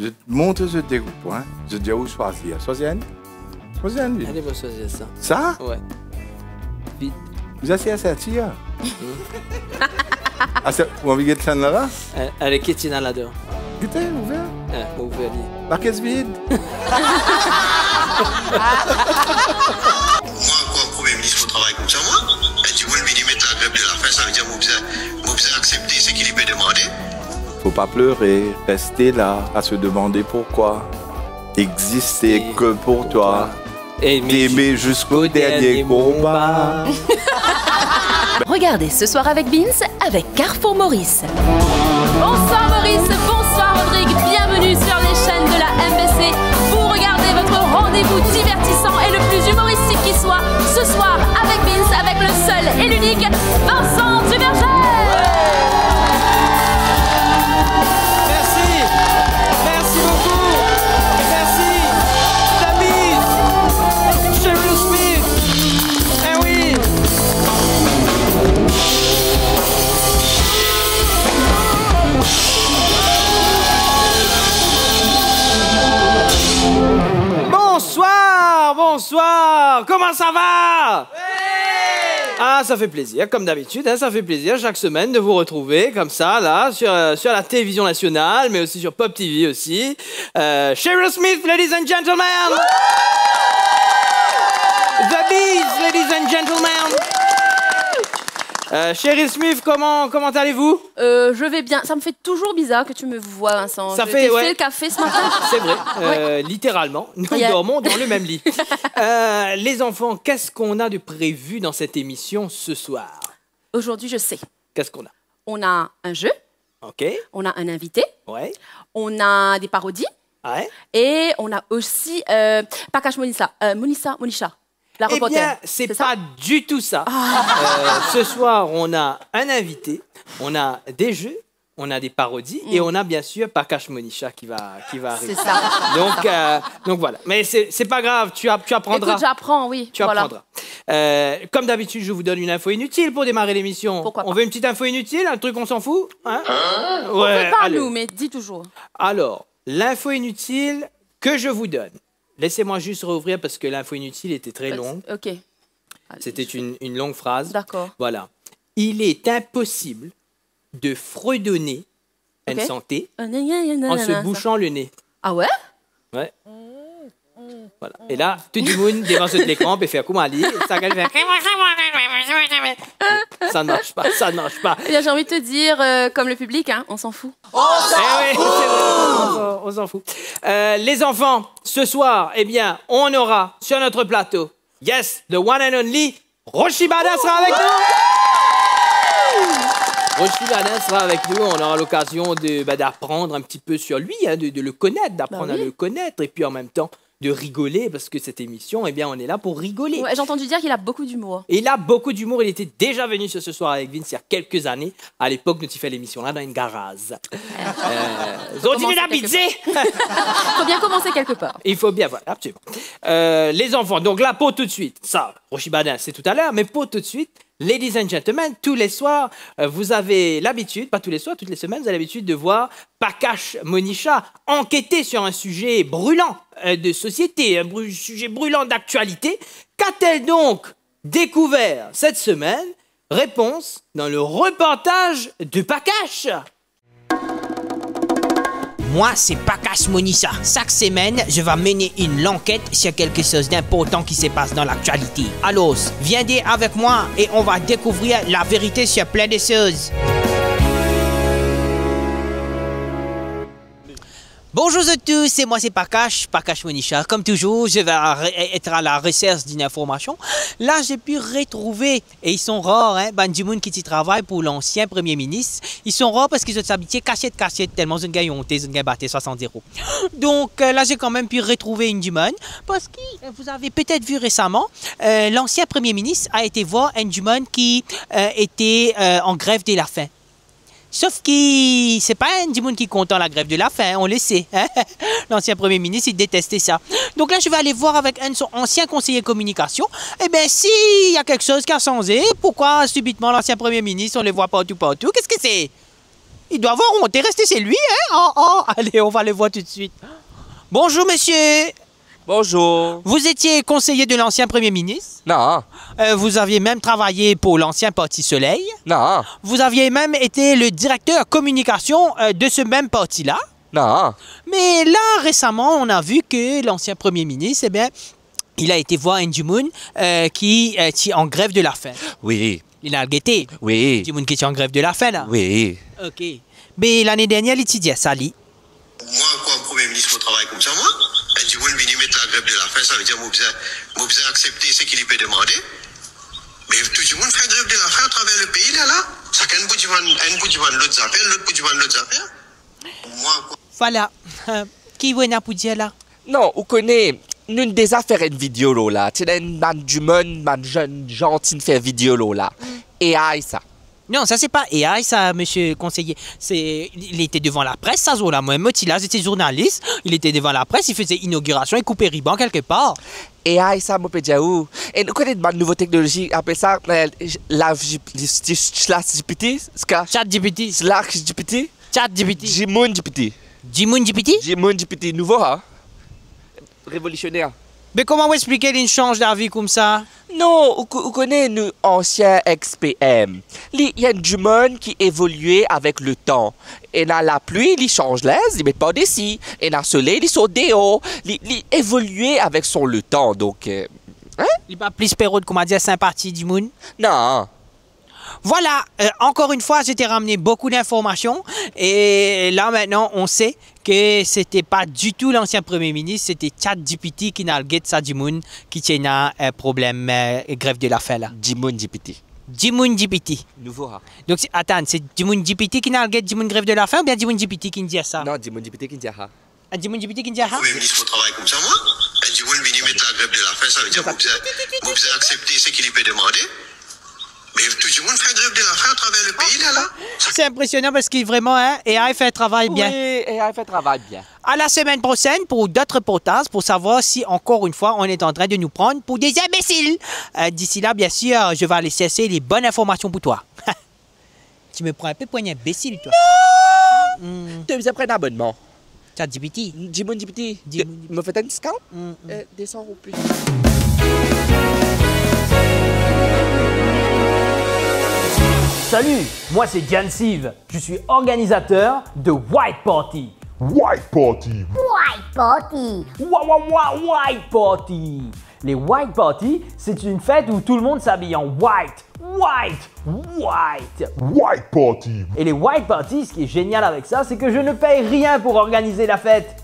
Je te montre ce découpe, hein. Je dis où choisir. Choisienne? Choisienne, oui. Allez, vous choisir ça. Ça? Ouais. Vite. Vous essayez à sortir? Ah, vous avez dit ça là? Allez, Kétina là-dedans. Écoutez, ouvert. Ouvert. La caisse vide. Moi, comme Premier ministre, je travaille comme ça, moi. Et tu veux le millimètre la grève de la faim, ça veut dire que vous accepter ce qu'il peut demander. Faut pas pleurer, rester là, à se demander pourquoi. Exister que pour toi. T'aimer jusqu'au dernier combat. Regardez ce soir avec Vince, avec Carrefour Maurice. Bonsoir Maurice, bonsoir Rodrigue, bienvenue sur les chaînes de la MBC. Vous regardez votre rendez-vous divertissant et le plus humoristique qui soit. Ce soir avec Vince, avec le seul et l'unique Vincent Duverger. Merci beaucoup. Merci. David. Cheryl Smith. Eh oui. Bonsoir, bonsoir. Comment ça va? Ah, ça fait plaisir, comme d'habitude, hein, ça fait plaisir chaque semaine de vous retrouver comme ça, là, sur la télévision nationale, mais aussi sur Pop TV aussi. Cheryl Smith, ladies and gentlemen! The Bees, ladies and gentlemen! Cheryl Smith, comment allez-vous? Je vais bien. Ça me fait toujours bizarre que tu me vois, Vincent. Ça fait, ouais. Fait le café ce matin. C'est vrai, littéralement, nous dormons dans le même lit. Les enfants, qu'est-ce qu'on a de prévu dans cette émission ce soir? Aujourd'hui, je sais. Qu'est-ce qu'on a? On a un jeu. OK. On a un invité. Ouais. On a des parodies. Ouais. Et on a aussi Pakash Monisha. Monisha. La Eh reporter. bien, c'est pas du tout ça. Ce soir, on a un invité, on a des jeux, on a des parodies et on a bien sûr Pakash Monisha qui va arriver. C'est ça. Donc voilà. Mais c'est pas grave, tu apprendras. Écoute, j'apprends, oui. Tu apprendras. Comme d'habitude, je vous donne une info inutile pour démarrer l'émission. Pourquoi pas? On veut une petite info inutile, un truc on s'en fout, hein? On Ouais, fait pas allez. nous, mais dis toujours. Alors, l'info inutile que je vous donne. Laissez-moi juste rouvrir parce que l'info inutile était très longue. OK. Allez, C'était une longue phrase. D'accord. Voilà. Il est impossible de fredonner une santé en se bouchant le nez. Ah ouais? Ouais. Voilà. Et là, tout le monde devant ce l'écran peut faire comme Ali. Ça ne marche pas, ça ne marche pas. Eh bien, j'ai envie de te dire, comme le public, hein, on s'en fout. Eh oui, c'est vrai, on s'en fout. Les enfants, ce soir, eh bien, on aura sur notre plateau, yes, the one and only, Roshi Bada sera avec nous. Roshi Bada sera avec nous, on aura l'occasion d'apprendre un petit peu sur lui, hein, de le connaître, d'apprendre à le connaître, et puis en même temps, de rigoler, parce que cette émission, eh bien, on est là pour rigoler. Ouais, j'ai entendu dire qu'il a beaucoup d'humour. Et il a beaucoup d'humour. Il était déjà venu ce soir avec Vince il y a quelques années. À l'époque, nous y fait l'émission là dans une garage. Zodine la pizza. Il faut bien commencer quelque part. Il faut bien, voilà, absolument. Les enfants, donc là, pour tout de suite, ça, Roshi Badin, c'est tout à l'heure, mais pour tout de suite, ladies and gentlemen, tous les soirs, vous avez l'habitude, pas tous les soirs, toutes les semaines, vous avez l'habitude de voir Pakash Monisha enquêter sur un sujet brûlant de société, un sujet brûlant d'actualité. Qu'a-t-elle donc découvert cette semaine? Réponse dans le reportage de Pakash. Moi, c'est Pakash Monisha. Chaque semaine, je vais mener une enquête sur quelque chose d'important qui se passe dans l'actualité. Alors, viendez avec moi et on va découvrir la vérité sur plein de choses. Bonjour à tous, c'est moi, c'est Pakash Monisha. Comme toujours, je vais être à la recherche d'une information. Là, j'ai pu retrouver, et ils sont rares, hein, Bandimoun qui travaille pour l'ancien premier ministre. Ils sont rares parce qu'ils ont habité cachette, tellement une gagne honte, une gagne batté 60-0. Donc là, j'ai quand même pu retrouver une Dumon parce que vous avez peut-être vu récemment, l'ancien premier ministre a été voir un Dumon qui était en grève de la faim. Sauf que c'est pas un Dumon qui est content la grève de la faim, on le sait. Hein? L'ancien premier ministre, il détestait ça. Donc là, je vais aller voir avec un de son ancien conseiller communication. Eh bien, s'il y a quelque chose qui a changé, pourquoi subitement l'ancien premier ministre, on le voit partout? Qu'est-ce que c'est? Il doit avoir honte. T'es resté, c'est lui, hein? Oh. Allez, on va le voir tout de suite. Bonjour, monsieur. Bonjour. Vous étiez conseiller de l'ancien Premier ministre? Non. Vous aviez même travaillé pour l'ancien Parti Soleil? Non. Vous aviez même été le directeur communication de ce même parti-là? Non. Mais là, récemment, on a vu que l'ancien Premier ministre, eh bien, il a été voir Andy Moon qui est en grève de la faim. Oui. Il a guetté. Oui. Andy Moon qui est en grève de la faim, là. Oui. OK. Mais l'année dernière, il dit ça, lui. Moi, comme Premier ministre, je travaille comme ça, moi. Et du coup, venir mettre la grève de la faim, ça veut dire que je vais accepter ce qu'il peut demander. Mais tout le monde fait grève de la faim à travers le pays, là. Chacun peut dire l'autre affaire, l'autre peut dire l'autre affaire. Moi, quoi. Voilà. Qui vous a pour dire là? Non, vous connaissez, nous avons déjà fait une vidéo là. Tu sais, un du monde, un jeune gentil de faire vidéo là. Et aïe ça. Non, ça c'est pas AI, ça, monsieur conseiller. Il était devant la presse, ça, là. Moi, là, j'étais journaliste. Il était devant la presse, il faisait inauguration, il coupait ruban quelque part. Et aïe ça, mon pédia où. Et nous connaissons une nouvelle technologie, appelle ça la GPT, Chat GPT. Slash GPT. Chat GPT. Jimon GPT. Jimoun GPT? Jimon GPT, nouveau, hein? Révolutionnaire. Mais comment vous expliquez qu'il change d'avis comme ça? Non, vous connaissez nous anciens ex-PM. Il y a du monde qui évolue avec le temps. Et dans la pluie, il change l'aise, il met pas d'ici. Et dans le soleil, il saute des hauts. Il évolue avec son le temps, donc... hein? Il n'est pas plus pérode qu'on m'a dit sympathie du monde? Non. Voilà, encore une fois, j'ai ramené beaucoup d'informations. Et là, maintenant, on sait que c'était pas du tout l'ancien Premier ministre, c'était ChatGPT qui n'a le guet ça du monde qui tient un problème grève de la faim là. Jimon GPT. Jimoun GPT. Nouveau, hein? Donc, attends, c'est Jimoun GPT qui n'a le guet Jimoun grève de la faim ou bien Jimoun GPT qui dit ça? Non, Jimon GPT qui dit ça. Jimoun GPT qui dit ça? Premier ministre, je travaille comme ça, moi. Et du coup, venir mettre la grève de la faim, ça veut dire que je vais accepter ce qu'il peut demander. Mais tout le monde fait grève de la faim à travers le pays, là. C'est impressionnant parce qu'il vraiment, hein, AI fait un travail bien. Oui, et elle fait travail bien. À la semaine prochaine pour d'autres reportages pour savoir si, encore une fois, on est en train de nous prendre pour des imbéciles. D'ici là, bien sûr, je vais aller chercher les bonnes informations pour toi. Tu me prends un peu pour un imbécile, toi. Tu me prends un abonnement. ChatGPT. Jimon GPT. Me fait un discount? 200 € plus. Salut, moi c'est Jan Siv. Je suis organisateur de White Party. White Party. White Party. White Party. Les White Party, c'est une fête où tout le monde s'habille en white. White Party. Et les White Party, ce qui est génial avec ça, c'est que je ne paye rien pour organiser la fête.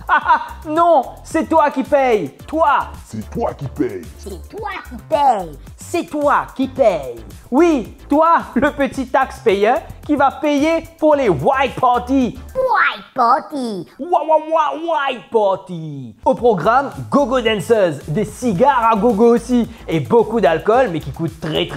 Non, c'est toi qui payes. Toi. C'est toi qui paye. C'est toi qui paye. C'est toi qui paye. Oui, toi, le petit taxpayer qui va payer pour les White Party. White Party. White Party. Au programme, Go-Go Dancers, des cigares à gogo aussi et beaucoup d'alcool mais qui coûtent très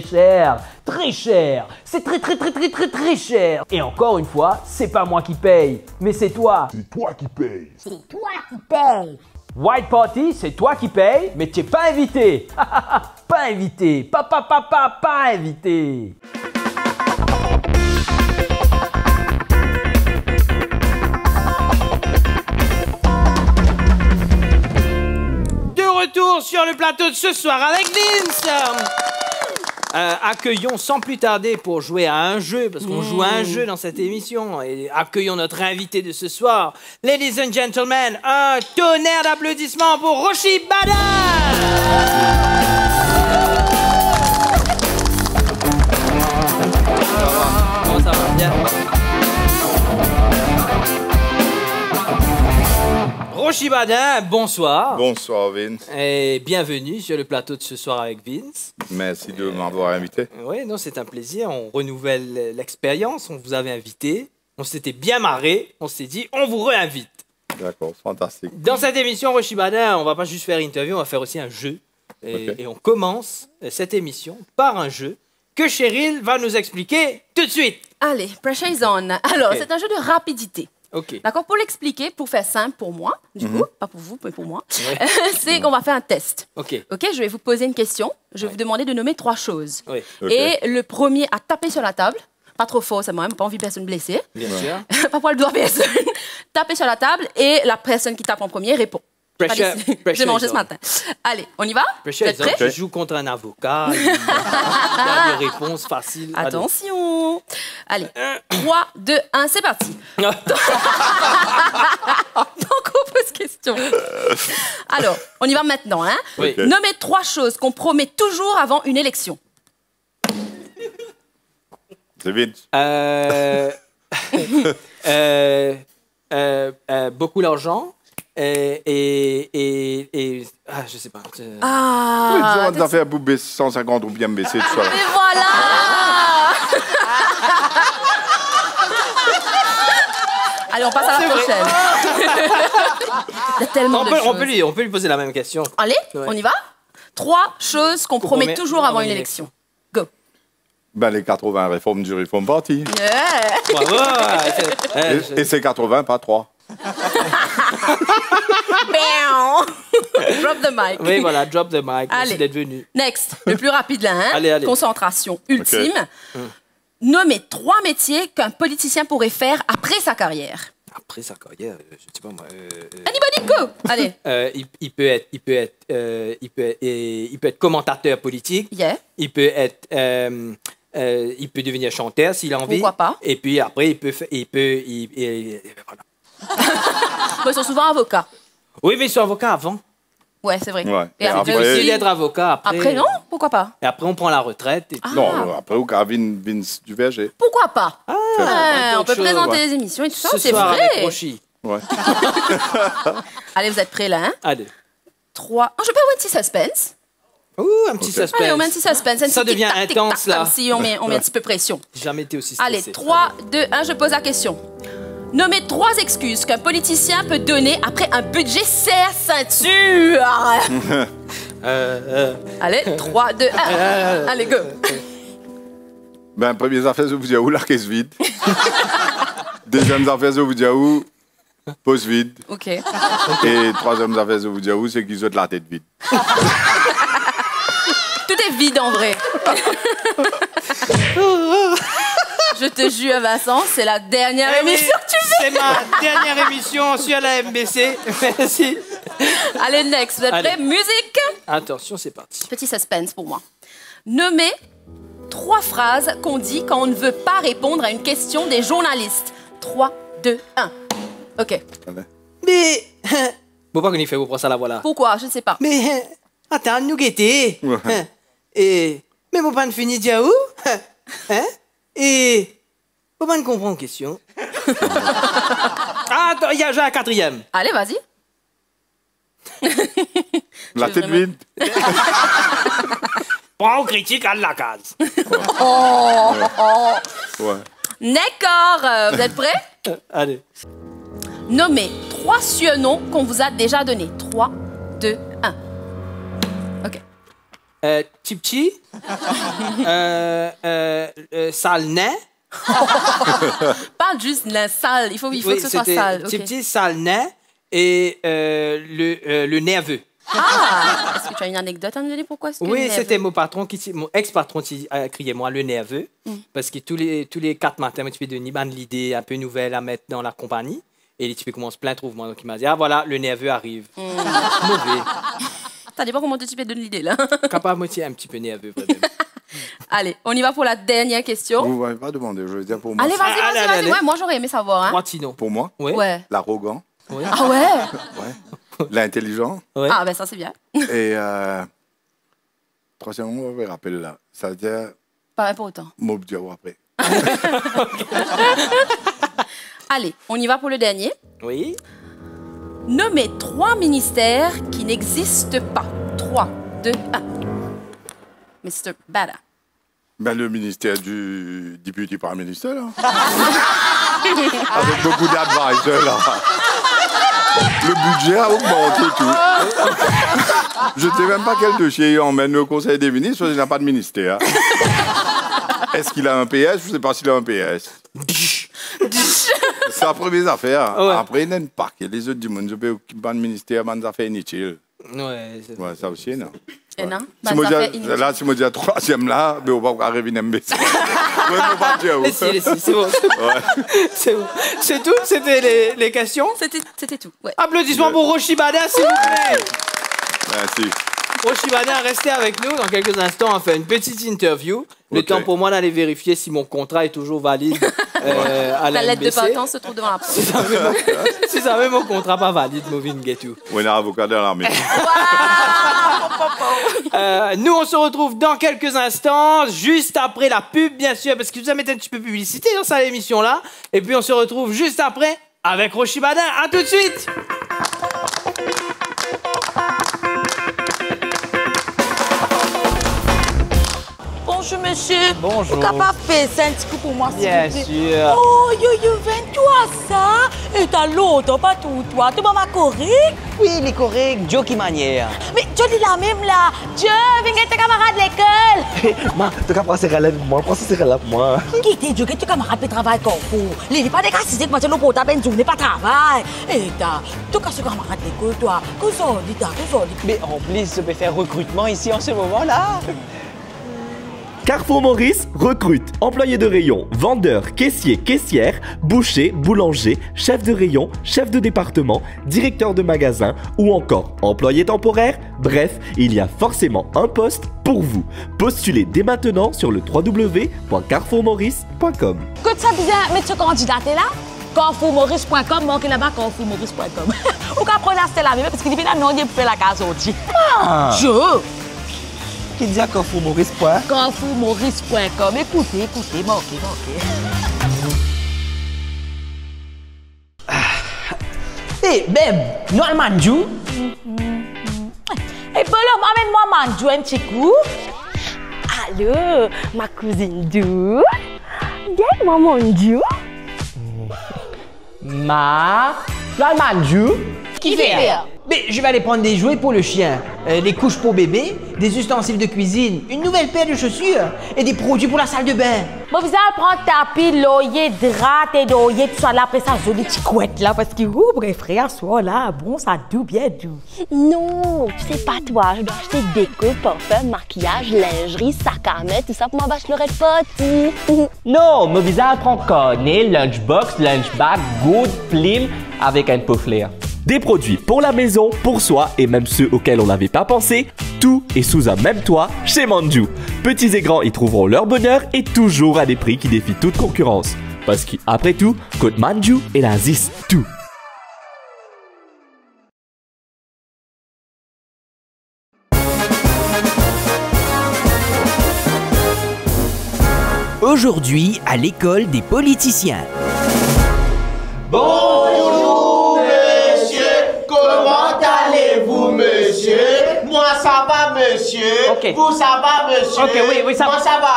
cher. Très cher. C'est très cher. Et encore une fois, c'est pas moi qui paye, mais c'est toi. C'est toi qui paye. C'est toi qui paye. White Party, c'est toi qui paye, mais t'es pas invité. Pas invité. Pas invité. De retour sur le plateau de ce soir avec Vince. Accueillons sans plus tarder pour jouer à un jeu, parce qu'on joue à un jeu dans cette émission, et accueillons notre invité de ce soir. Ladies and gentlemen, un tonnerre d'applaudissements pour Roshi Bada. Comment ça va? Bien. Roshi Badin, bonsoir. Bonsoir Vince. Et bienvenue sur le plateau de ce soir avec Vince. Merci de m'avoir invité. Oui, non, c'est un plaisir. On renouvelle l'expérience. On vous avait invité. On s'était bien marré. On s'est dit, on vous réinvite. D'accord, fantastique. Dans cette émission, Roshi Badin, on va pas juste faire interview, on va faire aussi un jeu. Et on commence cette émission par un jeu que Cheryl va nous expliquer tout de suite. Allez, pressure is on. Alors, Ok. c'est un jeu de rapidité. Ok. D'accord? Pour l'expliquer, pour faire simple pour moi, du coup, pas pour vous, mais pour moi, Ouais. c'est qu'on va faire un test. Ok. Ok, je vais vous poser une question. Je vais vous demander de nommer 3 choses. Oui. Ok. Et le premier à taper sur la table Pas trop fort, c'est moi, pas envie de personne blessée. Bien sûr. Pas pour le doigt personne. Tapez sur la table et la personne qui tape en premier répond. Pressure, J'ai mangé is ce on. matin. Allez, on y va? Vous Pressure êtes is on. prêts? Je joue contre un avocat. Il y a des réponses faciles. Allez. Attention. Allez, 3, 2, 1, c'est parti. Donc, on pose question. Alors, on y va maintenant. Hein? Oui. Nommez 3 choses qu'on promet toujours avant une élection. C'est vite. Beaucoup d'argent et je sais pas. Ah, Tu vas faire pour baisser 150 ou bien baisser tout ça. et voilà. Allez, on passe à la prochaine. Il y a tellement de choses. On peut lui poser la même question. Allez, Ouais. on y va? 3 choses qu'on promet promet toujours avant une élection. Go. Ben, les 80 réformes du Reform Party. Yeah. Bravo. Et c'est 80, pas 3. Bam. Drop the mic. Oui, voilà, drop the mic. Merci Allez. d'être venu. Next, le plus rapide là, hein? Allez. Concentration ultime. Nommez 3 métiers qu'un politicien pourrait faire après sa carrière. Après sa carrière, je sais pas moi. Anybody go? Allez. Il peut être commentateur politique. Yeah. Il peut devenir chanteur s'il a envie. Pourquoi pas? Et puis après, voilà. Bon, ils sont souvent avocats. Oui, mais ils sont avocats avant. Ouais, c'est vrai. Ouais. Et Et après, après- aussi- Il être avocat après. Après, non? Pourquoi pas? Et après, on prend la retraite. Et puis- Non, après, au cas, Vince du Verger. Pourquoi pas? Ah, On peut autre chose, présenter ouais. des émissions et tout ça, Ce c'est soir avec vrai. Rochi. Ouais. Allez, vous êtes prêts là, hein? Allez. 3. Oh, je peux avoir un petit suspense? Ouh, un petit suspense. Allez, on met un petit suspense. Un Ça petit devient tic-tac, tic-tac, intense, là. comme si on met un petit peu pression. J'ai jamais été aussi stressé. Allez, 3, 2, 1, je pose la question. Nommez 3 excuses qu'un politicien peut donner après un budget serre ceinture. Allez, 3, 2, 1. Allez, go. Ben, première affaire, je vous dis où la caisse vide. Deuxième affaire, je vous dis où poste vide. OK. Et troisième affaire, je vous dis où c'est qu'ils ont la tête vide. Tout est vide en vrai. Je te jure, Vincent, c'est la dernière Eh oui, émission que tu fais. c'est ma dernière émission sur la MBC. Merci. Allez, next. Vous êtes Allez. prêts? Musique. Attention, c'est parti. Petit suspense pour moi. Nommez 3 phrases qu'on dit quand on ne veut pas répondre à une question des journalistes. 3, 2, 1. OK. Mais... Pourquoi qu'on y fait, vous prenez ça la voilà. Pourquoi? Je ne sais pas. Mais... Attends, nous guetter. Ouais. Et... Mais mon pas ne finit déjà où? Hein? Et... Faut pas ne comprendre une question. Ah, attends, il y a déjà un 4e. Allez, vas-y. La tête vide. Prends critique à la case. Ouais. D'accord. Vous êtes prêts? Allez. Nommez 3 surnoms qu'on vous a déjà donnés. 3, 2, 1. OK. Tipchi. Sale nain. Pas juste la salle. Il faut que ce soit sale. OK. Tipchi, sale nain. Et le nerveux. Ah! Est-ce que tu as une anecdote à nous donner? Pourquoi est-ce que Oui, nerveux? c'était mon ex-patron qui criait moi le nerveux. Parce que tous les 4 matins, tu peux donner une idée un peu nouvelle à mettre dans la compagnie. Et tu peux commencer plein de trouvements. Donc il m'a dit, ah voilà, le nerveux arrive. Mauvais. Ça dépend comment tu peux donner l'idée, là. Capable moitié un petit peu nerveux, vraiment. Allez, on y va pour la dernière question. Vous m'avez pas demandé, je veux dire pour moi. Allez, vas-y, Allez, vas-y, vas-y. allez. Ouais, moi, j'aurais aimé savoir. Hein. Trois petits noms. Pour moi, Oui. Ouais. l'arrogant, Ah ouais? ouais. L'intelligent. Ouais. Ah, ben ça, c'est bien. Et troisièmement, on me rappelle là. Ça veut dire Pas pour autant. Mob Diaw après. Allez, on y va pour le dernier. Oui. Nommez 3 ministères qui n'existent pas. 3, 2, 1. Mr. Bada. Ben, le ministère du député par ministre, là. Avec beaucoup d'advisors, là. Le budget a augmenté, tout. Je ne sais même pas quel dossier il emmène au Conseil des ministres, parce qu'il n'a pas de ministère. Est-ce qu'il a un PS? Je ne sais pas s'il a un PS. C'est la première affaire. Ouais. Après, il y a une parc. Les autres du monde, je peux occuper de ministère, des affaires inutiles. Ouais, c'est Ouais, ça aussi, non. Et non? Si moi là, si moi dis troisième là, mais on va arriver à MBC. Ouais, on va dire. Laissez, c'est bon. C'est bon. C'est tout? C'était les questions? C'était tout, ouais. Applaudissements pour Roshibada, s'il vous plaît. Merci. Roshibada, restez avec nous. Dans quelques instants, on fait une petite interview. Le temps pour moi d'aller vérifier si mon contrat est toujours valide à la La lettre de MBC. patente se trouve devant la porte. Si ça veut mon contrat pas valide, Moving Get You. On est avocat dans l'armée. Nous, on se retrouve dans quelques instants, juste après la pub, bien sûr, parce que vous allez mettre un petit peu de publicité dans cette émission-là. Et puis, on se retrouve juste après avec Roshibada. À tout de suite! Bonjour monsieur. Bonjour. Vous capable de faire un petit coup pour moi s'il Bien vous plaît? sûr. Oh, yo, 23 ça. Et t'as l'autre, pas tout toi. Tu m'as correct? Oui, il est correct. Joe qui manière. Mais tu dis la même là. Dieu, viens tes camarades de l'école. Ma, tu peux passer à moi, prends ça là pour moi. Qui t'es Dieu, que tes camarades de travail comme vous? Les pas des cas, c'est que moi, tu n'as pas une journée, pas travail. Et t'as, tu as ce camarade de l'école, toi. Que ça dit, que ça dit. Mais en plus, je peux faire recrutement ici en ce moment-là. Carrefour Maurice recrute employés de rayon, vendeurs, caissiers, caissières, bouchers, boulangers, chefs de rayon, chefs de département, directeurs de magasin ou encore employés temporaires. Bref, il y a forcément un poste pour vous. Postulez dès maintenant sur le www.carrefourmaurice.com. Que ça disait, mais ce candidat là? Carrefourmaurice.com, manquez là-bas carrefourmaurice.com. Ou qu'à prendre la même parce qu'il dit là, non, il peut la case aussi. Je. Qui dit à Carrefour-Maurice. Carrefourmaurice.com. Écoutez, manquez. Eh, Bem, nous allons manger. Eh, Bolo, amène-moi manger un petit coup. Allô, ma cousine Dou. Viens, maman Dou. Ma, nous allons manger. Qui fait? Mais je vais aller prendre des jouets pour le chien, des couches pour bébé, des ustensiles de cuisine, une nouvelle paire de chaussures et des produits pour la salle de bain. Bon, vous allez prendre tapis, l'oyer, drap et d'oyer, tout ça là, après ça, jolie petite couette là, parce que, bref, frère, soit là, bon, ça doux, bien doux. Non, tu sais pas toi, je dois acheter déco, parfum, maquillage, lingerie, sac à main, tout ça pour ma bachelorette party. Non, mon visage prend cornet, lunchbox, lunchbag, good, plim, avec un pot flair. Des produits pour la maison, pour soi et même ceux auxquels on n'avait pas pensé, tout est sous un même toit chez Manju. Petits et grands y trouveront leur bonheur et toujours à des prix qui défient toute concurrence. Parce qu'après tout, Côte Manju est la zis tout. Aujourd'hui, à l'école des politiciens. Bonjour monsieur, comment allez-vous monsieur? Moi ça va monsieur, Ok. Vous ça va monsieur? Ok, oui, ça va. Moi ça va.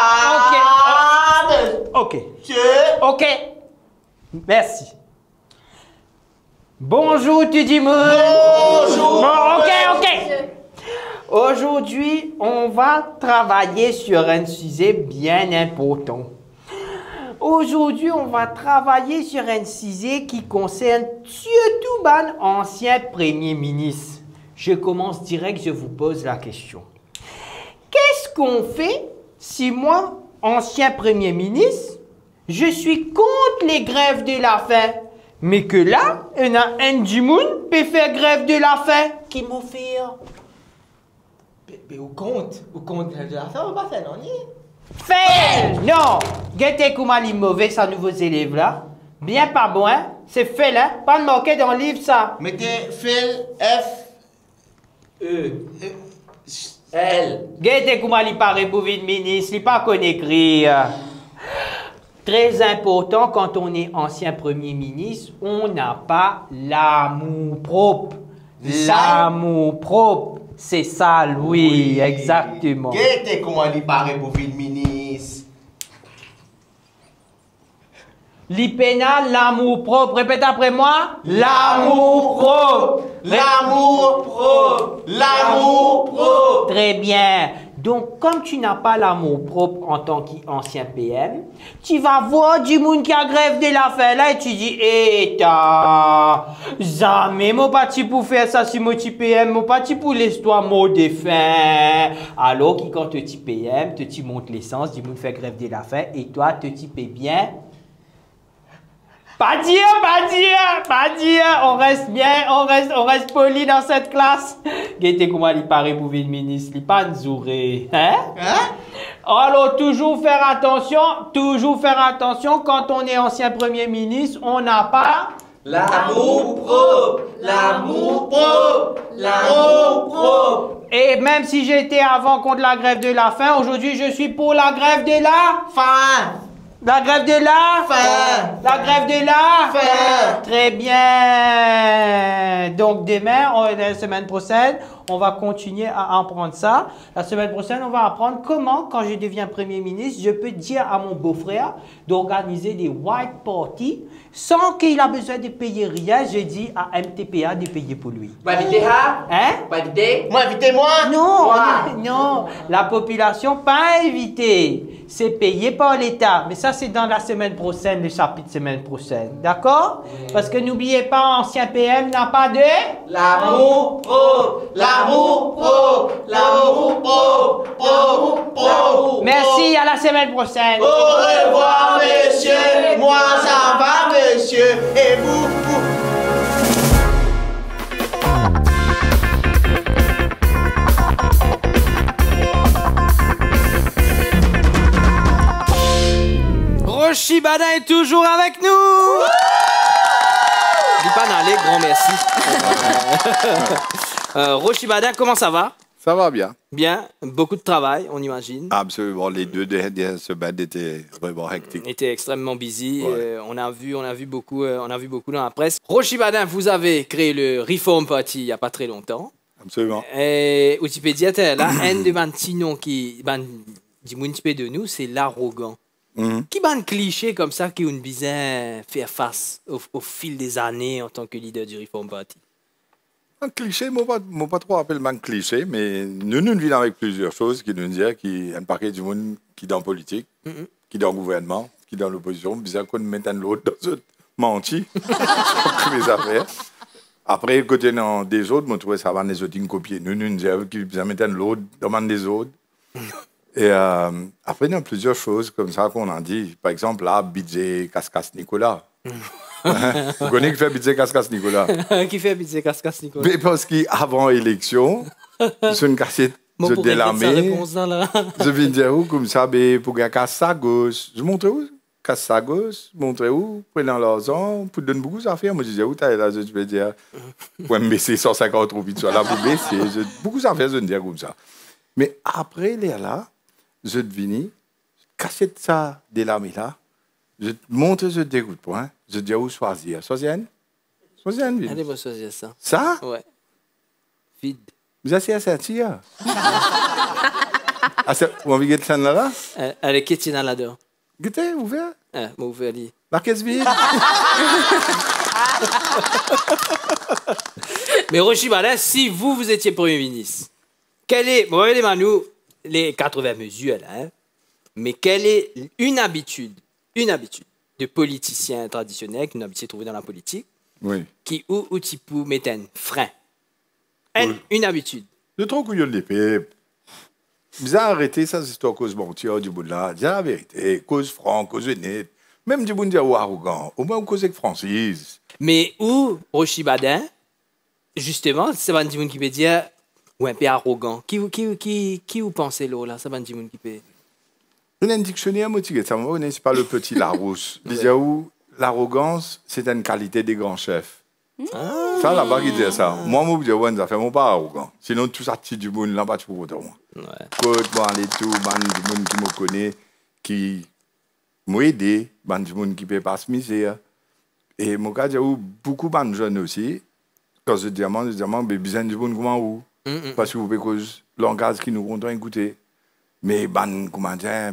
Ok. Monsieur. Ok. Merci. Bonjour, Tudimoun. Bonjour. Bon, ok. Aujourd'hui, on va travailler sur un sujet bien important. Aujourd'hui, on va travailler sur un sujet qui concerne surtout ban ancien Premier ministre. Je commence direct, je vous pose la question. Qu'est-ce qu'on fait si moi, ancien Premier ministre, je suis contre les grèves de la faim, mais que là, on a un du monde peut faire grève de la faim? Qui m'ont fait? Mais au compte de la faim, on va faire, non? Fait! Non! Gete Koumali mauvais, ça nouveaux élèves là. Bien pas bon, hein? C'est fait là. Pas de marqué dans le livre ça. Mettez Phil F. E. L. Gete Koumali paraît pour une ministre, il pas qu'on écrire. Très important quand on est ancien Premier ministre, on n'a pas l'amour propre. L'amour propre. C'est ça, oui, exactement. Qu'est-ce comment il paraît pour une ministre? L'IPENA, l'amour propre. Répète après moi. L'amour propre. L'amour propre. L'amour propre. Très bien. Donc, comme tu n'as pas l'amour propre en tant qu'ancien PM, tu vas voir du monde qui a grève de la faim là et tu dis, jamais mon parti pour faire ça si mon petit PM, mon parti pour l'histoire mot de faim. Alors, quand te petit PM, te petit monte l'essence, du monde fait grève de la faim et toi, te petit paye bien. Pas dire, on reste bien, on reste poli dans cette classe. Gete comment il paraît pour le ministre, il pas zouré, hein? Alors, toujours faire attention, quand on est ancien premier ministre, on n'a pas... L'amour propre, l'amour propre, l'amour propre. Et même si j'étais avant contre la grève de la faim, aujourd'hui je suis pour la grève de la faim. La grève de la faim. La grève de la faim. Très bien. Donc demain, la semaine prochaine, on va continuer à apprendre ça. La semaine prochaine, on va apprendre comment, quand je deviens Premier ministre, je peux dire à mon beau-frère d'organiser des white parties sans qu'il ait besoin de payer rien. Je dis à MTPA de payer pour lui. Vous invitez hein? Vous invitez? Moi, invitez-moi? Non, non. La population pas invitée. C'est payé par l'État. Mais ça, c'est dans la semaine prochaine, le chapitre semaine prochaine. D'accord? Parce que n'oubliez pas, ancien PM n'a pas de... L'amour propre, l'amour propre, l'amour propre, propre, propre. Merci, à la semaine prochaine. Au revoir, monsieur. Moi, ça va, monsieur. Et vous, Rochi Badin est toujours avec nous. Dis pas d'aller, grand merci. Rochi Badin, comment ça va? Ça va bien. Bien, beaucoup de travail, on imagine. Absolument, les 2 dernières semaines étaient vraiment hectiques. On était extrêmement busy. Ouais. On a vu beaucoup dans la presse. Rochi Badin, vous avez créé le Reform Party il n'y a pas très longtemps. Absolument. Et Wikipédia, là, un de mes noms qui dit de nous, c'est l'arrogant. Qui est un cliché comme ça qui une bizarre faire face au fil des années en tant que leader du Reform Party? Un cliché, mon pas trop appelle un cliché, mais nous vivons avec plusieurs choses qui nous disent qu'il y a un paquet du monde qui est dans la politique, qui est dans le gouvernement, qui est dans l'opposition, bizarre qu'on mette un l'autre dans une menti, sur les affaires. Après, côté des autres, je trouvais ça va les autres copier. Nous disons qu'ils mettent un l'autre, demandent des autres. Et après, il y a plusieurs choses comme ça qu'on a dit. Par exemple, là, budget Cascas Nicolas. Vous connaissez qui fait budget Cascas Nicolas? Qui fait budget Cascas Nicolas? Mais parce qu'avant l'élection, c'est une cassette de l'armée. Je viens dire où, comme ça, pour gagner casse à gauche. Je montre où? Casse à gauche, montre où? Prenant l'argent, pour donner beaucoup d'affaires. Moi, je disais où t'as là, je vais dire, pour me baisser 150 trop vite, soit là pour baisser. Beaucoup d'affaires, je vais dire comme ça. Mais après, là, je devine, cassette ça de l'armée là, je te montre, je te dégoûte point. Je dis où choisir. Choisir? Choisir, vide. Allez, moi, choisir ça. Ça? Ouais. Vide. Vous avez assez à vous avez gagné ça là? Elle est question là-dedans. Gagné, ouvert? Moi, ouvert, dit. La caisse vide? Mais Rochi Badin, si vous étiez Premier ministre, quelle est, bon, regardez Manu, les 80 mesures, là, hein, mais quelle est une habitude de politicien traditionnel, une habitude trouvée dans la politique, oui, qui ou tu peux mettre un frein? Une habitude. Je trouve qu'il y a l'épée. Vous avez arrêté ça, c'est histoire cause mentir du bout de là. Dis la vérité, cause franc, cause honnête. Même du bout de arrogant. Au moins, cause avec Francis. Mais où, Rochi Badin, justement, c'est un petit qui peut dire, ou un peu arrogant. Qui vous pensez là? C'est un petit qui peut. Il y a un dictionnaire motivé. Ça me c'est pas le petit Larousse. Il dit où l'arrogance, c'est une qualité des grands chefs. Ça, là-bas, qui dit ça. Moi, je dis, ouais, ça fait mon pas arrogant. Sinon, tout ça, du monde, là, pas tu peux moi. Côte, bon, les tout, du monde qui me connaît, qui m'a aidé, du monde qui peut pas se misère. Et mon cas, j'ai beaucoup de jeunes aussi. Quand je dis, mais besoin du monde comment où? Parce que vous pouvez cause langage qui nous comptent écouter. Mais comment dire,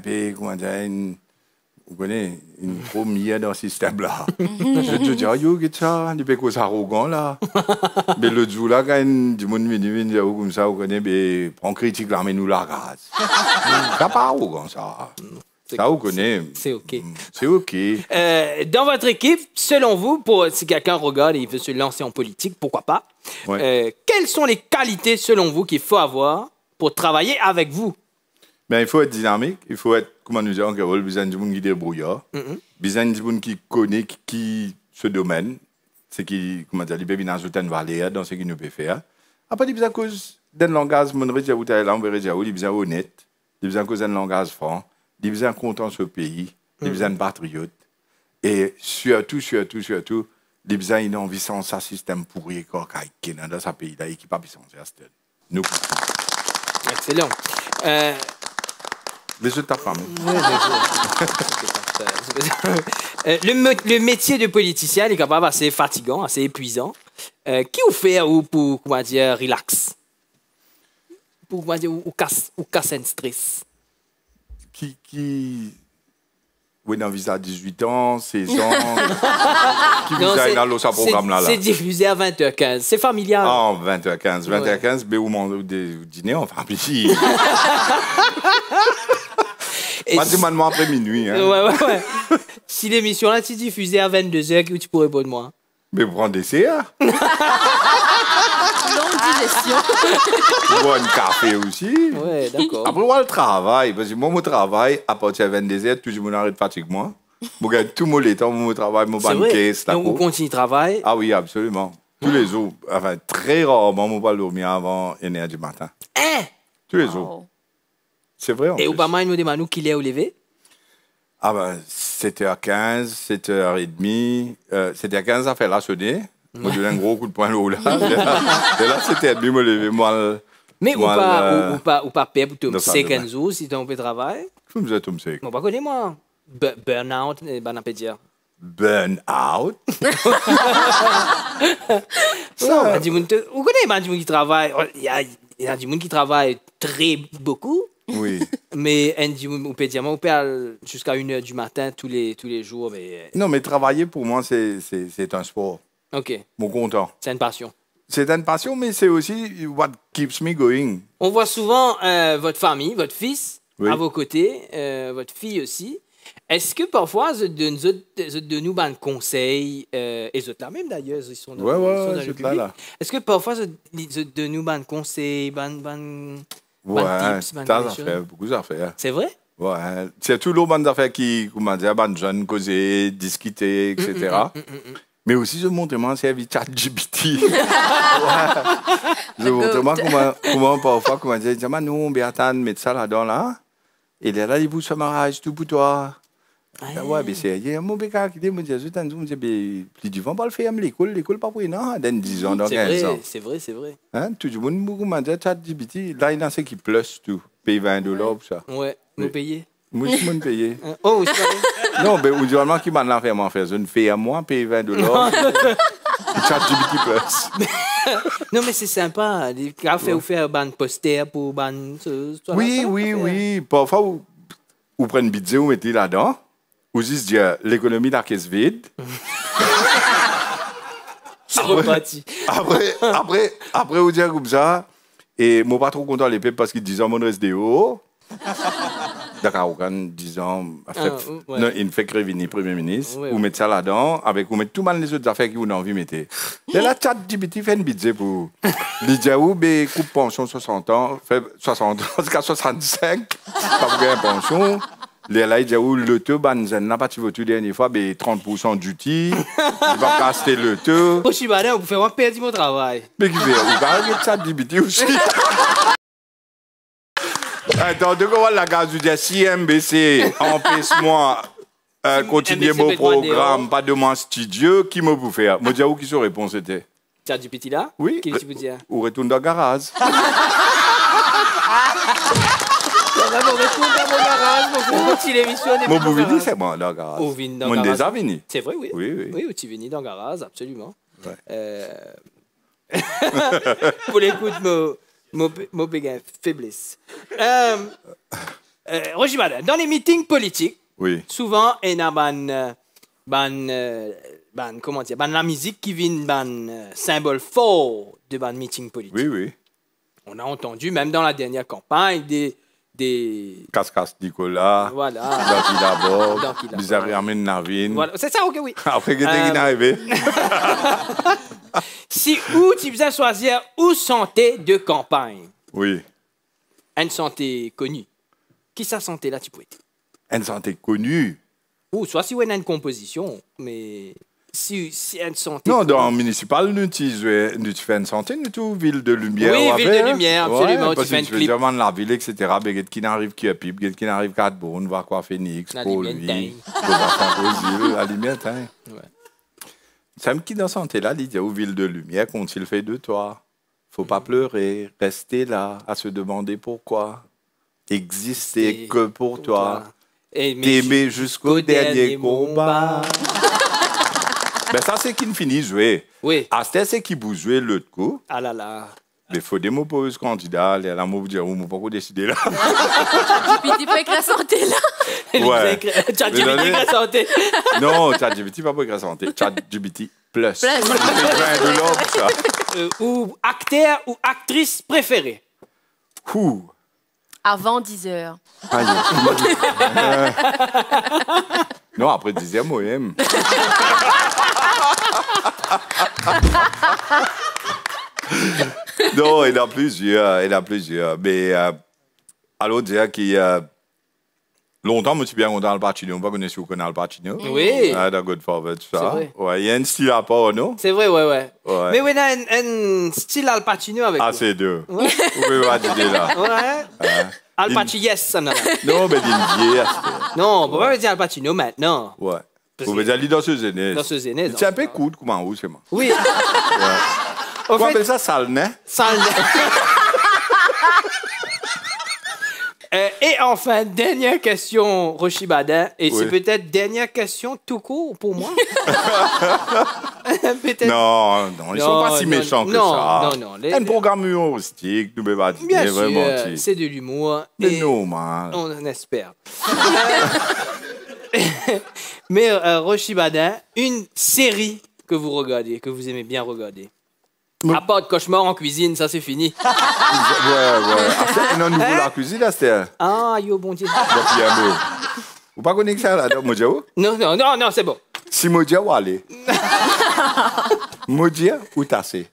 vous connaissez, une trop mienne dans ce système-là. Je te dis, yo, qu'est-ce que ça? Il fait quoi arrogant, là? Mais le jour là, quand du monde vient comme ça, vous connaissez, mais on critique là, mais nous la race. C'est pas arrogant, ça. Ça, vous connaissez. C'est OK. C'est OK. Dans votre équipe, selon vous, si quelqu'un regarde et il veut se lancer en politique, pourquoi pas? Ouais. Quelles sont les qualités, selon vous, qu'il faut avoir pour travailler avec vous? Ben, il faut être dynamique, il faut être, comment nous disons, il besoin de gens qui débrouillent, besoin de gens qui connaissent ce domaine, c'est qui, comment dire, il peut venir ajouter une valeur dans ce qu'il nous peut faire. Après, il besoin cause d'un langage, mon rédiat ou là, on verra il besoin honnête, il besoin cause d'un langage franc, il besoin content ce pays, il besoin de patriote, et surtout, il besoin une envie sans sa système pourri qui est dans sa pays là et qui pas puissant, c'est nous. Excellent. Les autres, ta femme. Le métier de politicien est capable assez fatigant, assez épuisant. Qui vous fait pour, comment dire, relax? Pour, comment dire, ou casse un stress? Qui... Oui, dans visa à 18 ans, 16 ans. Qui vous a dans ce programme-là? C'est diffusé à 20h15. C'est familial. Ah, 20h15. 20h15, mais où mon dîner en famille. Pratiquement après minuit. Hein. Ouais. Si l'émission là, tu diffusée à 22h, tu pourrais répondre moi. Mais prends des CA. Longue digestion. Boire un café aussi. Ouais, d'accord. Après, moi, le travail. Parce que moi, mon travail, à partir de 22h, tout le monde arrête de fatigue moi. Je gagne tout mon temps, mon travail, mon banque caisse. Donc, vous continuez de travailler? Ah oui, absolument. Tous les jours. Enfin, très rarement, je vais dormir avant 1h du matin. Hein? Tous les jours. C'est vrai. Et Obama, il nous demande qu'il est au lever? Ah ben, 7h15, 7h30. 7h15, ça fait là sonner. Je me donne un gros coup de poing là. Et là, 7h30, me lever mal. Mais ou pas peur pour tomber sec un jour si tu as un peu de travail? Je me tomber sec. Je ne connais pas moi. Burn-out, on peut dire. Burn-out? Ça, vous connaissez des gens qui travaillent. Il y a des gens qui travaillent très beaucoup. Oui. Mais on peut dire, on peut aller jusqu'à 1h du matin tous les jours. Mais... Non, mais travailler pour moi, c'est un sport. OK. Mon content. C'est une passion. C'est une passion, mais c'est aussi what keeps me going. On voit souvent votre famille, votre fils oui. à vos côtés, votre fille aussi. Est-ce que parfois, vous de nous un conseil, et eux là même d'ailleurs, ils sont dans, ouais, le public. Là. Est-ce que parfois, vous de nous un conseil, ouais, tas d'affaires, beaucoup d'affaires. C'est vrai? Ouais, c'est tout l'autre bande d'affaires qui, comment dire, bande jeunes, causer, discuter, etc. Mais aussi, je montre moi servi ChatGPT. Je montre moi comment parfois, comment dire, nous, on va attendre, mettre ça là-dedans, là. Et là, il vous se mariage tout pour toi. Ouais, mais c'est mon béca qui dit, je dis, plus du vent, pas le faire, l'école pas pour non, dans 10 ans, dans 15 ans. C'est vrai. Hein, tout le monde, beaucoup m'a dit, ChatGPT, là, il y a ce qui plus tout. Paye $20 pour ça. Ouais, nous payer. Moi, je suis payé. Oh, c'est vrai. Non, mais usuellement, qui m'a fait m'en faire, je ne fais à moi, paye $20. ChatGPT plus. Non, mais c'est sympa. Il a fait faire un poster pour ban. Oui. Parfois, vous prenez une budget, vous mettez là-dedans. Vous juste dire l'économie de la caisse vide. C'est reparti. Après, vous dire comme ça. Et moi, pas trop content les peuples parce qu'ils disent mon reste de haut. D'accord, disons, non, il fait Crévini, Premier ministre, vous mettez ça là-dedans, vous mettez tout mal les autres affaires que vous avez envie de mettre. Et là, ChatGPT fait une budget pour l'idéal, coupe pension 60 ans, fait 60 ans, jusqu'à 65, pas pour gagner pension. Là, il dit, le taux, n'a pas tiré tout dernière fois, 30% duty, il va casser le taux. Pour Chibane, vous pouvez perdre mon travail. Mais qui fait, vous parlez de ChatGPT aussi. Attends, de quoi la gaz du dire CMBC, empêche-moi continuer mon programme, pas de mon studio, qui me vous faire? Me dire où qui se répond c'était? ChatGPT là? Oui. Qu'est-ce que tu veux dire? Ou retourne dans le garage. On retourne dans mon garage, on continue l'émission. Mon bouvini, c'est bon dans le garage. Mon déjà vini. C'est vrai, oui. Oui, tu vini dans le garage, absolument. Ouais. Pour l'écoute, mon béguin, faiblesse. Roger Madin, dans les meetings politiques, Oui. Souvent, il y a comment dire, la musique qui vient symbole fort de meeting politique. Oui, oui. On a entendu, même dans la dernière campagne, des Casse-casse Nicolas. Voilà. Danki d'abord. Bizarre Yamin Navin. Voilà. C'est ça, ok, oui. Après, qu'est-ce qui est arrivé? Si où tu faisais choisir où santé de campagne. Oui. Une santé connue. Qui sa santé là, tu peux être? Une santé connue. Ou soit si on a une composition, mais si une santé. Non, dans le municipal, nous fais une santé, nous tout ville de lumière. Oui, ville de lumière, absolument. Ouais, tu fais un clip. Demande la ville, etc. Mais qui n'arrive qui est pipe, qui n'arrive qu'à Bonne, voir quoi Phoenix, pour lui, pour la lumière. Sam qui dans santé là, il dit aux villes de lumière, qu'ont-ils fait de toi? Faut pas pleurer, rester là, à se demander pourquoi. Exister que pour toi. T'aimer jusqu'au dernier combat. Ben ça, c'est qui ne finit jouer. Oui. Asté, c'est qui vous jouez l'autre coup. Ah là là. Mais il faut des mots pour ce candidat. Il y a un mot pour dire, on ne peut pas décider là. Puis tu peux écrire la santé là. Ouais. ChatGPT la santé. Non, ChatGPT pas pour écrire santé. ChatGPT plus. Ou acteur ou actrice préférée. Avant 10h. Non, après 10h, moi, j'aime. Non, il y en a plusieurs. Mais, alors, dire qu'il y a longtemps, je me suis bien content Al Pacino. On va connaître si vous connaissez Al Pacino. Oui. Dans Godfather, tout ça. Ouais, il y a un style à part, non? C'est vrai, ouais. Mais oui, il y a un style Al Pacino avec vous. Ah, c'est deux. Ouais. Vous pouvez pas dire là. Ouais. Al Pacino, yes, ça non. Non, mais il non, on peut pas dire Al Pacino maintenant. Ouais. Vous pouvez dire dans ce aînés. Dans ce aînés. C'est un peu cool, comment vous, c'est moi. Oui. On appelle ça Salnais. Et enfin, dernière question, Rochi Badin. Et c'est peut-être dernière question tout court pour moi. Non, ils sont pas si méchants que ça. Non. Un programme humoristique, nous pouvons pas dire. Bien sûr, c'est de l'humour. Mais normal. On espère. Mais Rochi Badin, une série que vous regardez, que vous aimez bien regarder. À part de cauchemar en cuisine, ça c'est fini. Ouais. Non, nous la cuisine, là, c'était. Ah, yo, bon Dieu. Vous pas connaissez ça, là, Modja? Non, c'est bon. Si Modja ou aller. Modja ou tasser.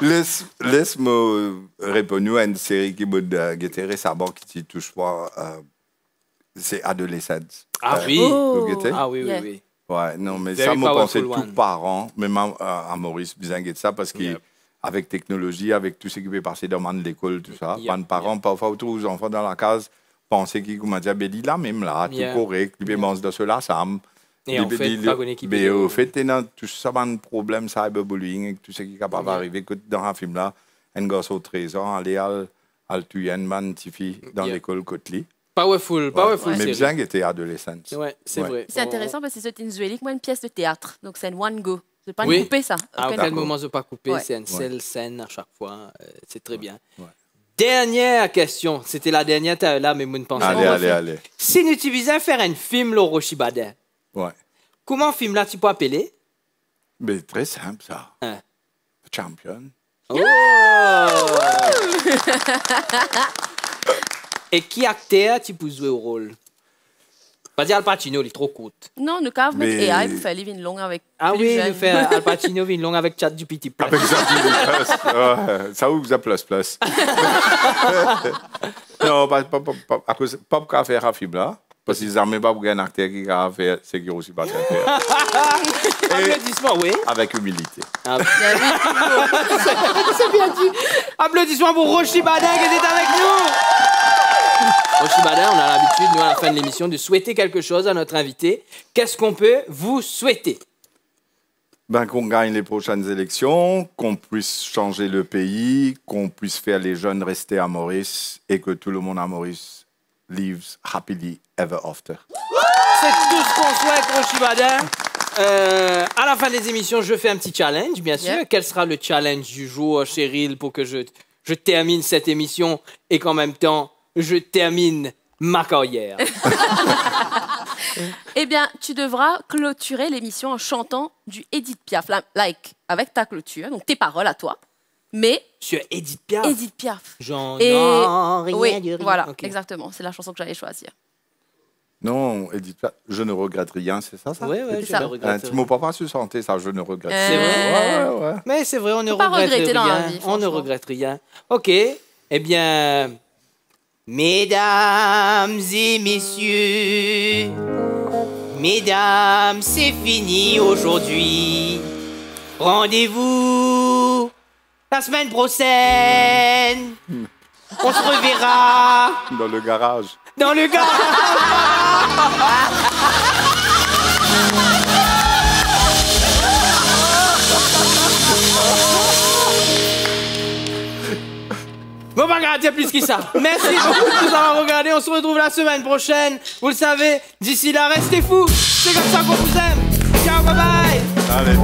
Laisse-moi répondre à une série qui m'a récemment qui touche pas. C'est Adolescence. Ah oui. Ah oui. Ouais, non, mais ça m'a pensé tout parent, même à Maurice Bizanguet de ça, parce qu'avec technologie, avec tout ce qui peut passer dans l'école, tout ça, pas de parents, parfois autour aux enfants dans la case, pensaient qu'ils m'ont dit, ben, il là même là, tu es correct, tu peux manger de cela, ça me. Et en fait, pas qu'on équipe. Mais au fait, tout ça, un problème, cyberbullying, tout ce qui est capable d'arriver, que dans un film là, un gosse au 13 ans, aller à tuer une petite fille dans l'école Côte-Lee. Powerful. Mais bien qu'il était adolescent. Ouais, c'est vrai. C'est intéressant parce que c'est une Zuelik, moi, une pièce de théâtre. Donc c'est un one go. C'est pas une coupée, ça. À aucun moment de pas couper, c'est une seule scène à chaque fois. C'est très bien. Dernière question. C'était la dernière là, mais vous ne pensez pas. Allez. Si nous utilisions faire un film, le Rochi Badin, comment un film là tu peux appeler? Mais très simple, ça. Champion. Oh! Et qui acteur tu peux jouer au rôle? Pas dire Al Pacino, il est trop court. Non, nous avons mettre AI pour faire une longue avec. Ah oui, nous faire Al Pacino une longue avec ChatGPT+. Avec ChatGPT+. Ça ouvre ça plus. Non, pas pour faire un film là. Parce qu'ils n'ont même pas pour un acteur qui a fait ce qui est aussi pas faire. Applaudissements, oui. Avec humilité. C'est bien dit. Applaudissements pour Rochi Badin qui était avec nous. Rochi Badin, on a l'habitude, nous, à la fin de l'émission, de souhaiter quelque chose à notre invité. Qu'est-ce qu'on peut vous souhaiter? Qu'on gagne les prochaines élections, qu'on puisse changer le pays, qu'on puisse faire les jeunes rester à Maurice et que tout le monde à Maurice lives happily ever after. C'est tout ce qu'on souhaite, Rochi Badin. À la fin des émissions, je fais un petit challenge, bien sûr. Quel sera le challenge du jour, Cheryl, pour que je termine cette émission et qu'en même temps, je termine ma carrière. Eh bien, tu devras clôturer l'émission en chantant du Edith Piaf, avec ta clôture, donc tes paroles à toi. Mais Sur Edith Piaf. Edith Piaf. J'en Et ai rien oui, du rien. voilà, Ok. exactement, c'est la chanson que j'allais choisir. Non, Edith Piaf, je ne regrette rien, c'est ça? Oui, C'est je ça. le regrette. Tu m'as pas su chanter ça, je ne regrette C'est vrai. Ouais. Mais c'est vrai, on ne Faut pas regrette regretter dans la rien. vie, On ne franchement. regrette rien. Ok. Eh bien, mesdames et messieurs, mesdames, c'est fini aujourd'hui. Rendez-vous la semaine prochaine. On se reverra Dans le garage. dans le garage. Bon, bah, regardez plus que ça. Merci beaucoup de nous avoir regardé. On se retrouve la semaine prochaine. Vous le savez, d'ici là, restez fous. C'est comme ça qu'on vous aime. Ciao, bye bye. Allez.